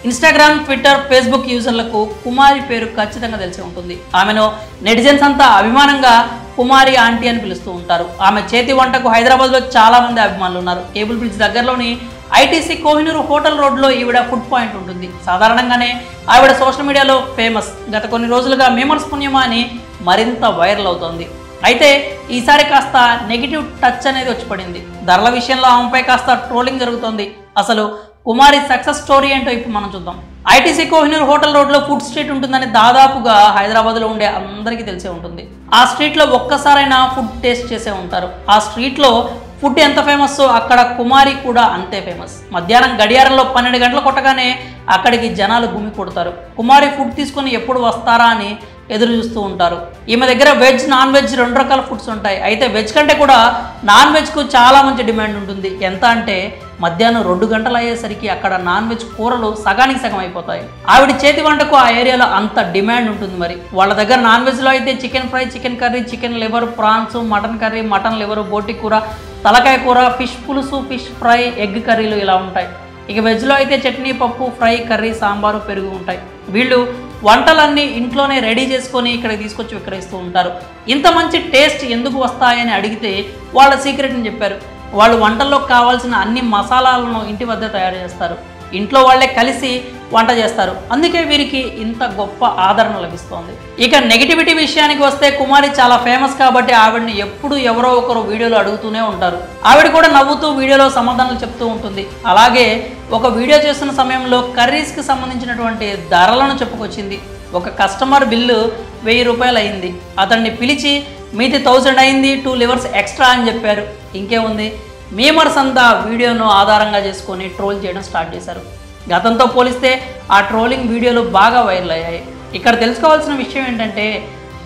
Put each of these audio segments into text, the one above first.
Instagram, Twitter, Facebook యూజర్లకు కుమారి పేరు ఖచ్చితంగా తెలిసి ఉంటుంది. ఆమెను నెటిజన్స్ అంతా అభిమానంగా కుమారి ఆంటీ అని పిలుస్తూ ఉంటారు. ఆమె చేతి వంటకు హైదరాబాద్లో చాలా మంది అభిమానులు ఉన్నారు. కేబుల్ బ్రిడ్జ్ దగ్గరలోని ఐటీసీ కోహినూర్ హోటల్ రోడ్లో ఈవిడ ఫుడ్ పాయింట్ ఉంటుంది. సాధారణంగానే ఆవిడ సోషల్ మీడియాలో ఫేమస్. గత కొన్ని రోజులుగా మేమర్స్ పుణ్యమా అని మరింత వైరల్ అవుతోంది. అయితే ఈసారి కాస్త నెగిటివ్ టచ్ అనేది వచ్చి పడింది. ధరల విషయంలో ఆమెపై కాస్త ట్రోలింగ్ జరుగుతోంది. అసలు కుమారి సక్సెస్ స్టోరీ ఏంటో ఇప్పుడు మనం చూద్దాం. ఐటీసీ కోహినూర్ హోటల్ రోడ్లో ఫుడ్ స్ట్రీట్ ఉంటుందని దాదాపుగా హైదరాబాద్లో ఉండే అందరికీ తెలిసే ఉంటుంది. ఆ స్ట్రీట్లో ఒక్కసారైనా ఫుడ్ టేస్ట్ చేసే ఉంటారు. ఆ స్ట్రీట్లో ఫుడ్ ఎంత ఫేమస్, అక్కడ కుమారి కూడా అంతే ఫేమస్. మధ్యాహ్నం గడియారంలో 12 గంటలు కొట్టగానే అక్కడికి జనాలు గుమి కొడతారు. కుమారి ఫుడ్ తీసుకొని ఎప్పుడు వస్తారా అని ఎదురు చూస్తూ ఉంటారు. ఈమె దగ్గర వెజ్, నాన్ వెజ్ 2 రకాల ఫుడ్స్ ఉంటాయి. అయితే వెజ్ కంటే కూడా నాన్ వెజ్కు చాలా మంచి డిమాండ్ ఉంటుంది. ఎంత అంటే మధ్యాహ్నం 2 గంటలు అయ్యేసరికి అక్కడ నాన్ వెజ్ కూరలు సగానికి సగం అయిపోతాయి. ఆవిడ చేతి వంటకు ఆ ఏరియాలో అంత డిమాండ్ ఉంటుంది. మరి వాళ్ళ దగ్గర నాన్ వెజ్లో అయితే chicken fry, chicken curry, chicken liver, prawns, mutton curry, mutton liver, బోటి కూర, తలకాయ కూర, ఫిష్ పులుసు, ఫిష్ ఫ్రై, ఎగ్ కర్రీలు ఇలా ఉంటాయి. ఇక వెజ్లో అయితే చట్నీ, పప్పు, ఫ్రై, కర్రీ, సాంబారు, పెరుగు ఉంటాయి. వీళ్ళు వంటలన్నీ ఇంట్లోనే రెడీ చేసుకొని ఇక్కడికి తీసుకొచ్చి విక్రయిస్తూ ఉంటారు. ఇంత మంచి టేస్ట్ ఎందుకు వస్తాయని అడిగితే వాళ్ళ సీక్రెట్ని చెప్పారు. వాళ్ళు వంటల్లో కావాల్సిన అన్ని మసాలాలను ఇంటి వద్ద తయారు చేస్తారు. ఇంట్లో వాళ్ళే కలిసి వంట చేస్తారు. అందుకే వీరికి ఇంత గొప్ప ఆదరణ లభిస్తోంది. ఇక నెగిటివిటీ విషయానికి వస్తే కుమారి చాలా ఫేమస్ కాబట్టి ఆవిడని ఎప్పుడు ఎవరో ఒకరు వీడియోలో అడుగుతూనే ఉంటారు. ఆవిడ కూడా నవ్వుతూ వీడియోలో సమాధానాలు చెప్తూ ఉంటుంది. అలాగే ఒక వీడియో చేస్తున్న సమయంలో కర్రీస్కి సంబంధించినటువంటి ధరలను చెప్పుకొచ్చింది. ఒక కస్టమర్ బిల్లు 1000 రూపాయలు అయింది. అతన్ని పిలిచి మీది 1000 అయింది, 2 లివర్స్ ఎక్స్ట్రా అని చెప్పారు. ఇంకేముంది, మేమర్స్ అంతా వీడియోను ఆధారంగా చేసుకొని ట్రోల్ చేయడం స్టార్ట్ చేశారు. గతంతో పోలిస్తే ఆ ట్రోలింగ్ వీడియోలు బాగా వైరల్ అయ్యాయి. ఇక్కడ తెలుసుకోవాల్సిన విషయం ఏంటంటే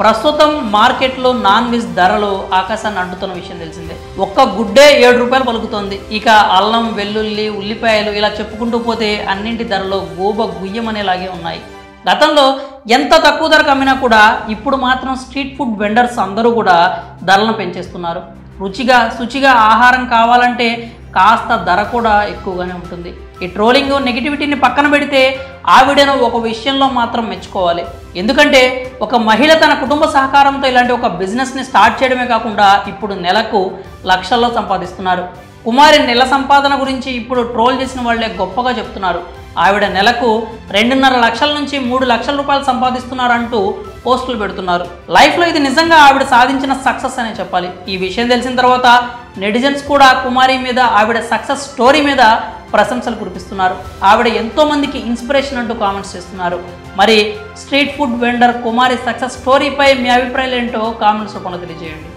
ప్రస్తుతం మార్కెట్లో నాన్ వెజ్ ధరలు ఆకాశాన్ని అంటుతున్న విషయం తెలిసిందే. ఒక్క గుడ్డే 7 రూపాయలు పలుకుతోంది. ఇక అల్లం, వెల్లుల్లి, ఉల్లిపాయలు ఇలా చెప్పుకుంటూ పోతే అన్నింటి ధరలు గోబ గుయ్యమనేలాగే ఉన్నాయి. గతంలో ఎంత తక్కువ ధరకు అమ్మినా కూడా ఇప్పుడు మాత్రం స్ట్రీట్ ఫుడ్ వెండర్స్ అందరూ కూడా ధరలను పెంచేస్తున్నారు. శుచిగా ఆహారం కావాలంటే కాస్త ధర కూడా ఎక్కువగానే ఉంటుంది. ఈ ట్రోలింగ్, నెగిటివిటీని పక్కన పెడితే ఆవిడను ఒక విషయంలో మాత్రం మెచ్చుకోవాలి. ఎందుకంటే ఒక మహిళ తన కుటుంబ సహకారంతో ఇలాంటి ఒక బిజినెస్ని స్టార్ట్ చేయడమే కాకుండా ఇప్పుడు నెలకు లక్షల్లో సంపాదిస్తున్నారు. కుమారి నెల సంపాదన గురించి ఇప్పుడు ట్రోల్ చేసిన వాళ్లే గొప్పగా చెప్తున్నారు. ఆవిడ నెలకు 2.5 లక్షల నుంచి 3 లక్షల రూపాయలు సంపాదిస్తున్నారంటూ పోస్టులు పెడుతున్నారు. లైఫ్లో ఇది నిజంగా ఆవిడ సాధించిన సక్సెస్ అనే చెప్పాలి. ఈ విషయం తెలిసిన తర్వాత నెటిజన్స్ కూడా కుమారి మీద, ఆవిడ సక్సెస్ స్టోరీ మీద ప్రశంసలు కురిపిస్తున్నారు. ఆవిడ ఎంతోమందికి ఇన్స్పిరేషన్ అంటూ కామెంట్స్ చేస్తున్నారు. మరి స్ట్రీట్ ఫుడ్ వెండర్ కుమారి సక్సెస్ స్టోరీపై మీ అభిప్రాయాలు ఏంటో కామెంట్స్ రూపంలో తెలియజేయండి.